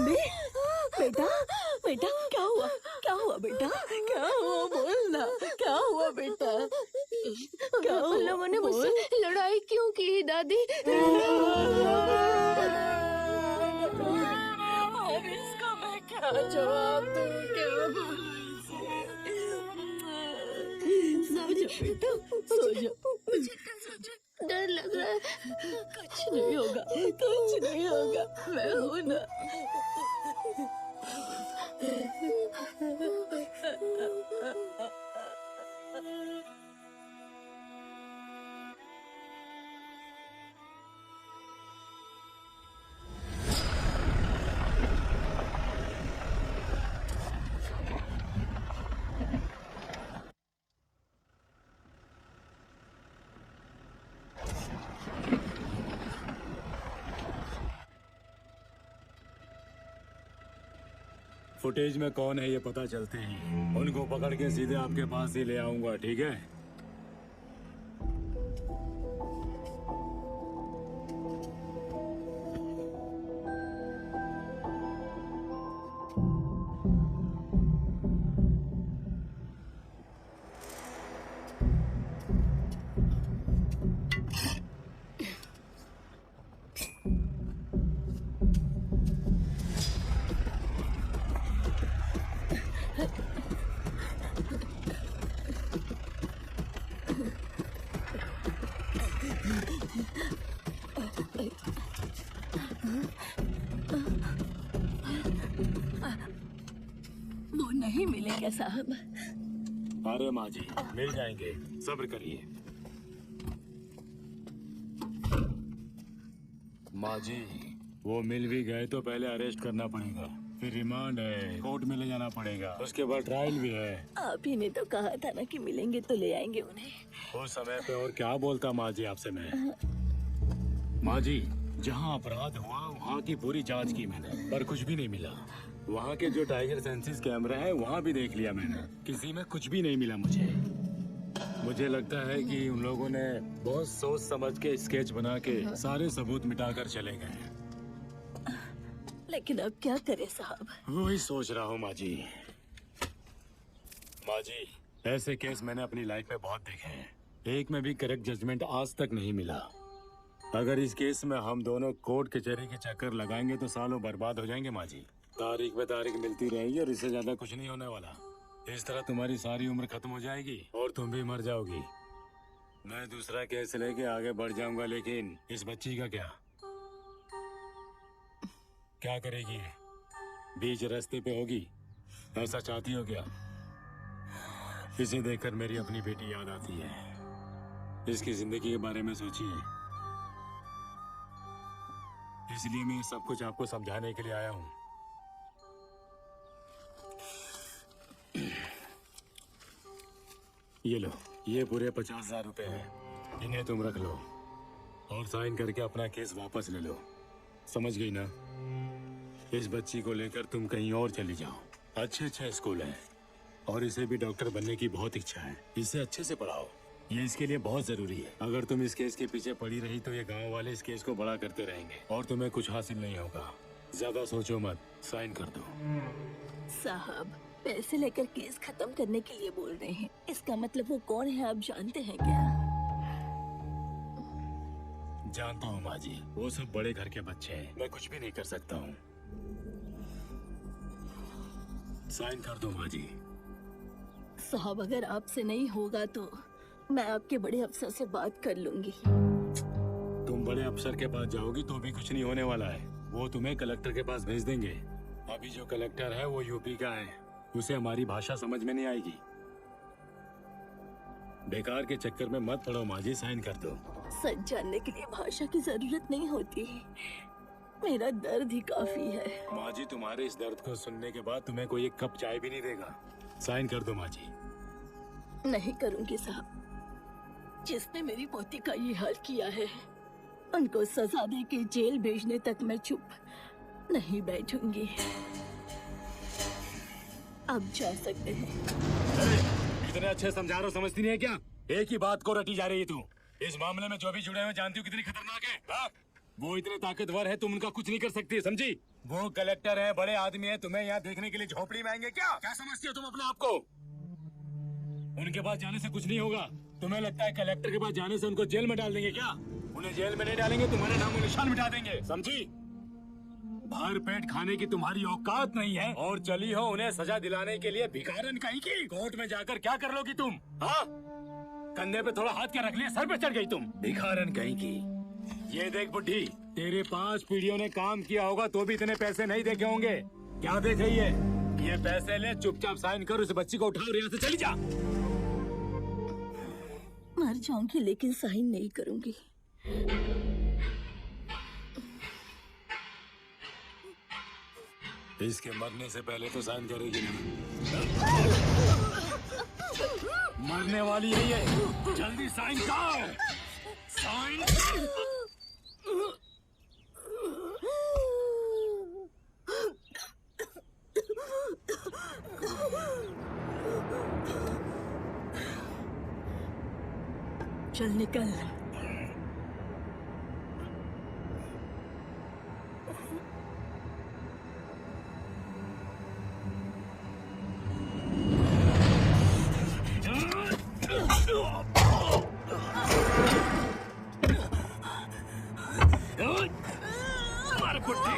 अम्बे, बेटा बेटा क्या हुआ? क्या हुआ बेटा? क्या हुआ बोलना? क्या हुआ बेटा? क्या हुआ? लोगों ने मुझसे लड़ाई क्यों की दादी? अब इसका मैं क्या जवाब दूं? क्या बोलूं इसे? सो जा बेटा, सो जा। डर लग रहा है। कुछ नहीं होगा, कुछ नहीं होगा, मैं हूं ना। फुटेज में कौन है ये पता चलते ही उनको पकड़ के सीधे आपके पास ही ले आऊंगा, ठीक है? वो नहीं मिलेंगे साहब। अरे माँ जी, मिल जाएंगे, सब्र करिए। माँ जी, वो मिल भी गए तो पहले अरेस्ट करना पड़ेगा, फिर रिमांड है, कोर्ट में ले जाना पड़ेगा, उसके बाद ट्रायल भी है। आप ही ने तो कहा था ना कि मिलेंगे तो ले आएंगे उन्हें। उस समय पे और क्या बोलता माँ जी आपसे मैं। माँ जी, जहाँ अपराध हुआ वहाँ की पूरी जांच की मैंने, पर कुछ भी नहीं मिला। वहाँ के जो टाइगर सेंसिस कैमरा है वहाँ भी देख लिया मैंने, किसी में कुछ भी नहीं मिला मुझे लगता है कि उन लोगों ने बहुत सोच समझ के स्केच बना के सारे सबूत मिटाकर चले गए। लेकिन अब क्या करें साहब? वही सोच रहा हूँ माँ जी। माँ जी, ऐसे केस मैंने अपनी लाइफ में बहुत देखे हैं, एक में भी करेक्ट जजमेंट आज तक नहीं मिला। अगर इस केस में हम दोनों कोर्ट कचहरी के चक्कर लगाएंगे तो सालों बर्बाद हो जाएंगे माँ जी। तारीख पे तारीख मिलती रहेगी और इससे ज्यादा कुछ नहीं होने वाला। इस तरह तुम्हारी सारी उम्र खत्म हो जाएगी और तुम भी मर जाओगी। मैं दूसरा केस लेके आगे बढ़ जाऊंगा, लेकिन इस बच्ची का क्या करेगी? बीच रास्ते पे होगी, ऐसा चाहती हो क्या? इसे देखकर मेरी अपनी बेटी याद आती है। इसकी जिंदगी के बारे में सोचिए, इसलिए मैं सब कुछ आपको समझाने के लिए आया हूँ। ये लो, ये पूरे 50,000 रुपए हैं, इन्हें तुम रख लो और साइन करके अपना केस वापस ले लो। समझ गई ना? इस बच्ची को लेकर तुम कहीं और चली जाओ। अच्छे स्कूल है और इसे भी डॉक्टर बनने की बहुत इच्छा है। इसे अच्छे से पढ़ाओ, ये इसके लिए बहुत जरूरी है। अगर तुम इस केस के पीछे पड़ी रही तो ये गांव वाले इस केस को बड़ा करते रहेंगे और तुम्हें कुछ हासिल नहीं होगा। ज्यादा सोचो मत, साइन कर दो। साहब, पैसे लेकर केस खत्म करने के लिए बोल रहे हैं, इसका मतलब वो कौन है आप जानते हैं क्या? जानता हूँ माँ जी, वो सब बड़े घर के बच्चे हैं, मैं कुछ भी नहीं कर सकता हूँ। साइन कर दो माँ जी। साहब, अगर आपसे नहीं होगा तो मैं आपके बड़े अफसर से बात कर लूंगी। तुम बड़े अफसर के पास जाओगी तो भी कुछ नहीं होने वाला है, वो तुम्हें कलेक्टर के पास भेज देंगे। अभी जो कलेक्टर है वो यूपी का है, उसे हमारी भाषा समझ में नहीं आएगी। बेकार के चक्कर में मत पड़ो माँ जी, साइन कर दो। सच जानने के लिए भाषा की जरूरत नहीं होती, मेरा दर्द ही काफी है। माँ जी, तुम्हारे इस दर्द को सुनने के बाद तुम्हें कोई एक कप चाय भी नहीं देगा। साइन कर दो माँ जी। नहीं करूंगी साहब, जिसने मेरी पोती का ये हाल किया है उनको सजा दे के जेल भेजने तक मैं चुप नहीं बैठूंगी। अब जा सकते हैं। इतने अच्छे समझा रहा हूँ, समझती नहीं है क्या? एक ही बात को रटी जा रही है तू। इस मामले में जो भी जुड़े हुए जानती हूँ कितनी खतरनाक है। हाँ? वो इतने ताकतवर है, तुम उनका कुछ नहीं कर सकती, समझी? वो कलेक्टर है, बड़े आदमी है, तुम्हें यहाँ देखने के लिए झोपड़ी में आएंगे क्या? क्या समझती हो तुम अपने आप को? उनके पास जाने से कुछ नहीं होगा। तुम्हें लगता है कलेक्टर के पास जाने से उनको जेल में डाल देंगे क्या? उन्हें जेल में नहीं डालेंगे, तुम्हारे नाम और निशान मिटा देंगे, समझी? भर पेट खाने की तुम्हारी औकात नहीं है और चली हो उन्हें सजा दिलाने के लिए भिखारन कहीं की। कोर्ट में जाकर क्या कर लोगी तुम? हाँ, कंधे पे थोड़ा हाथ क्या रख लिया, सर पे चढ़ गई तुम, भिखारन कहीं की। ये देख बुढ़ी, तेरे 5 पीढ़ियों ने काम किया होगा तो भी इतने पैसे नहीं देखे होंगे। क्या देख रही है? ये पैसे ले, चुपचाप साइन कर, उस बच्ची को उठाओ और यहाँ से चली जा। मर जाऊंगी लेकिन साइन नहीं करूंगी। इसके मरने से पहले तो साइन करेगी ना? मरने वाली है ये, जल्दी साइन कर। साइन चल निकल। मार बुड्ढी।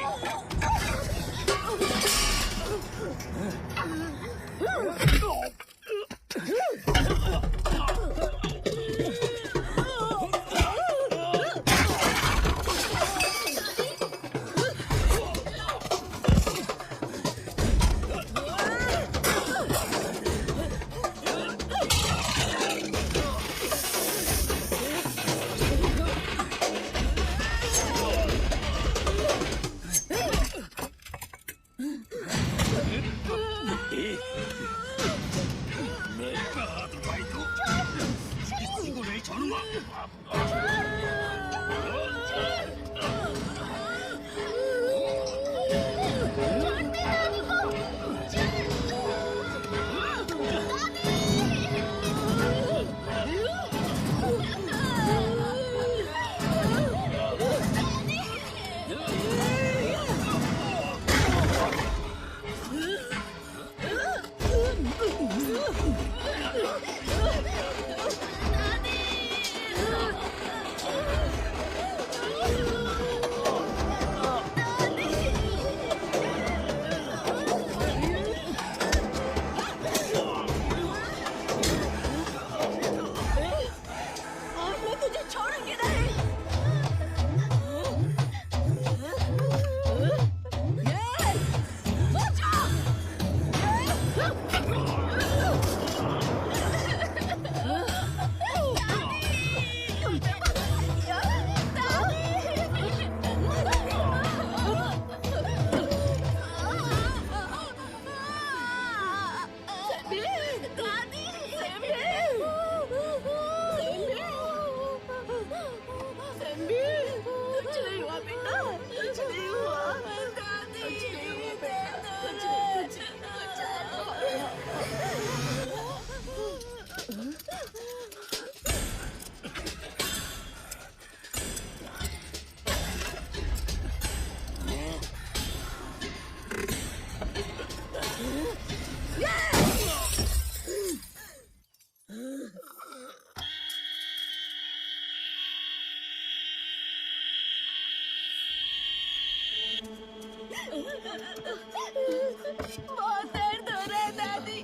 बहुत दर्द हो रहा है दादी।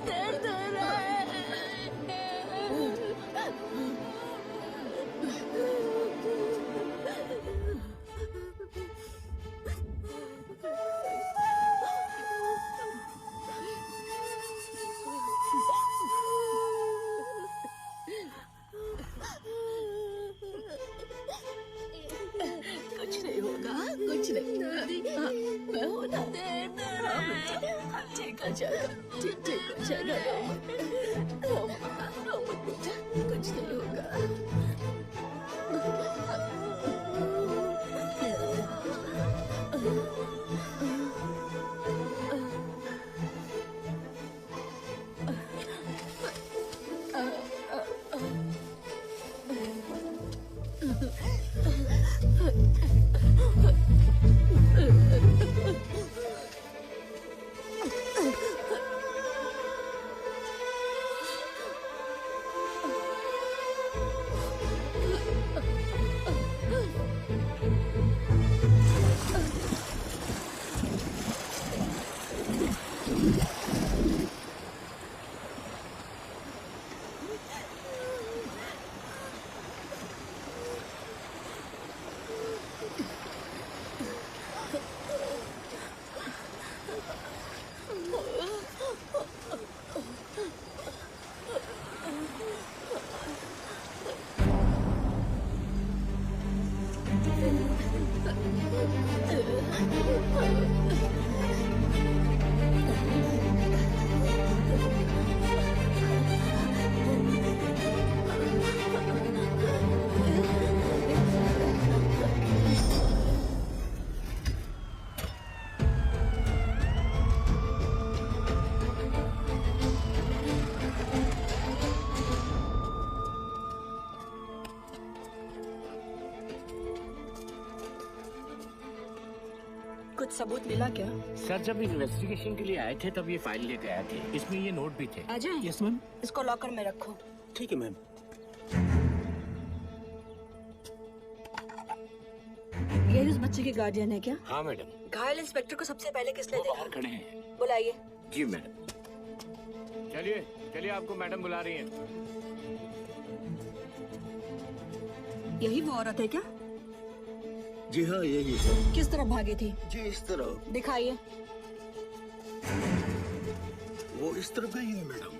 दर्द हो रहा है। कुछ नहीं होगा, कुछ नहीं। हाँ, मैं हूँ ना। हाँ बेटा, हाँ, ठीक हो जाएगा, ठीक हो जाएगा। रो मत बेटा, कुछ नहीं होगा। कुछ सबूत मिला क्या? सर जब इन्वेस्टिगेशन के लिए आए थे तब ये फाइल लेके आए थे, इसमें ये नोट भी थे। Ajay, yes ma'am. इसको लॉकर में रखो। ठीक है मैम। ये उस बच्चे के गार्डियन है क्या? हाँ मैडम। घायल इंस्पेक्टर को सबसे पहले किसने वो देखा? बाहर खड़े हैं। बुलाइए। जी मैडम। चलिए चलिए, आपको मैडम बुला रही हैं। यही वो औरत है क्या? जी हाँ, यही है। किस तरफ भागी थी? जी इस तरफ। दिखाइए। वो इस तरफ गई है मैडम।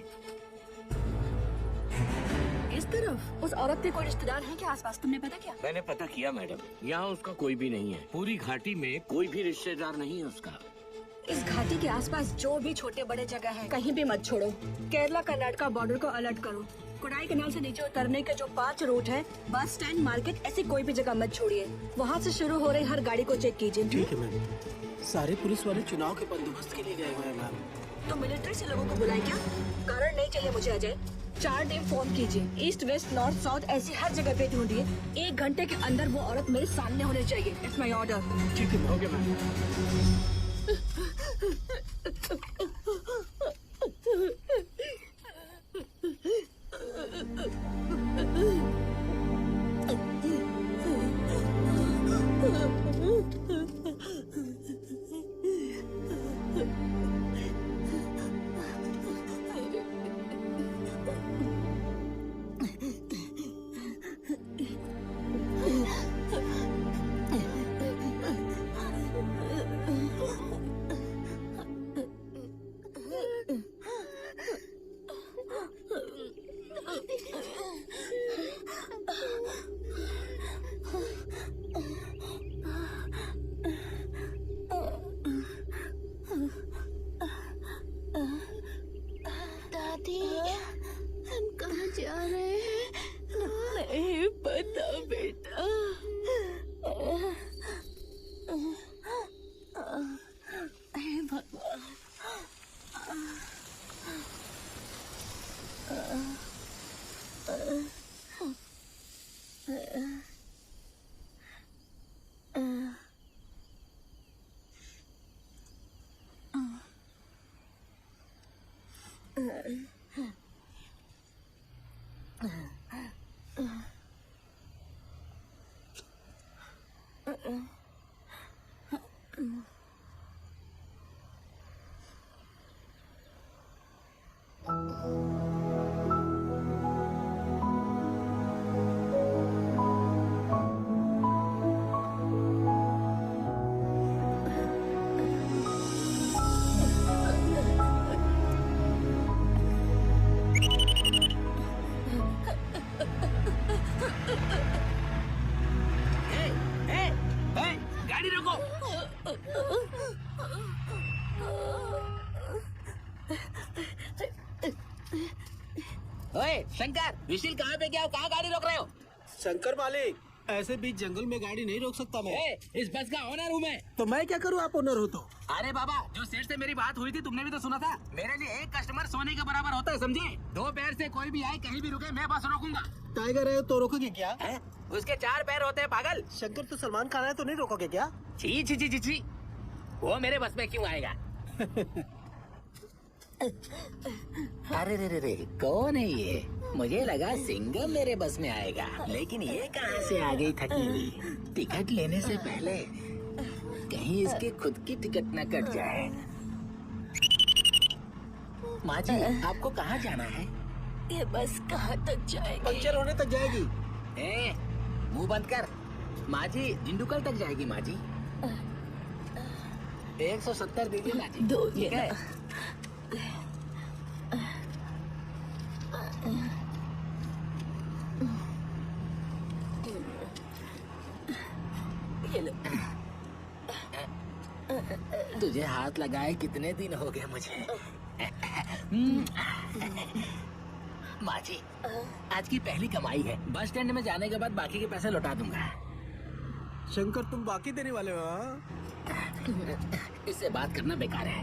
इस तरफ? उस औरत के कोई रिश्तेदार हैं क्या आसपास? तुमने पता क्या? मैंने पता किया मैडम, यहाँ उसका कोई भी नहीं है। पूरी घाटी में कोई भी रिश्तेदार नहीं है उसका। इस घाटी के आसपास जो भी छोटे बड़े जगह है, कहीं भी मत छोड़ो। केरला कर्नाटका बॉर्डर को अलर्ट करो। कोडाई कैनाल से नीचे उतरने के जो 5 रूट है, बस स्टैंड, मार्केट, ऐसी कोई भी जगह मत छोड़िए। वहाँ से शुरू हो रही हर गाड़ी को चेक कीजिए। ठीक है मैम। सारे पुलिस वाले चुनाव के बंदोबस्त के लिए गए हुए हैं मैम। तो मिलिट्री से लोगों को बुलाए क्या? कारण नहीं चाहिए मुझे अजय। 4 टीम फोन कीजिए। ईस्ट, वेस्ट, नॉर्थ, साउथ, ऐसी हर जगह पे ढूंढिए। 1 घंटे के अंदर वो औरत मेरे सामने होनी चाहिए। It's my order. ठीक है मैम। Okay ma'am. दादी, हम कहाँ जा रहे हैं? नहीं पता बेटा। हे भगवान। गाड़ी रोको। ओए शंकर, विशिल कहाँ पे क्या हो? कहाँ गाड़ी रोक रहे हो? शंकर मालिक, ऐसे बीच जंगल में गाड़ी नहीं रोक सकता मैं। इस बस का ओनर हूँ मैं। तो मैं क्या करूँ, आप ओनर हो तो? अरे बाबा, जो सेठ से मेरी बात हुई थी तुमने भी तो सुना था। मेरे लिए एक कस्टमर सोने के बराबर होता है, समझे? 2 पैर से कोई भी आए, कहीं भी रुके, मैं बस रोकूंगा। टाइगर है तो रोकोगे क्या? है? उसके 4 पैर होते हैं पागल। शंकर तो सलमान खान है तो नहीं रोकोगे क्या? छी छी छी छी छी, वो मेरे बस में क्यों आएगा? अरे रे रे रे, कौन है ये? मुझे लगा सिंघम मेरे बस में आएगा, लेकिन ये कहाँ से आ गई थकी हुई? टिकट लेने से पहले कहीं इसके खुद की टिकट न कट जाए। माँ जी, आपको कहाँ जाना है? ये बस कहाँ तक जाएगी? पंचर होने तक जाएगी। मुंह बंद कर। माँ जी, दिंडुकल तक जाएगी माँ जी। 170 दीजिए माँ जी। 2 ठीक है। ये लो। तुझे हाथ लगाए कितने दिन हो गए मुझे। माँ जी, आज की पहली कमाई है। बस स्टैंड में जाने के बाद बाकी के पैसे लौटा दूंगा। शंकर, तुम बाकी देने वाले हो? हाँ? इससे बात करना बेकार है।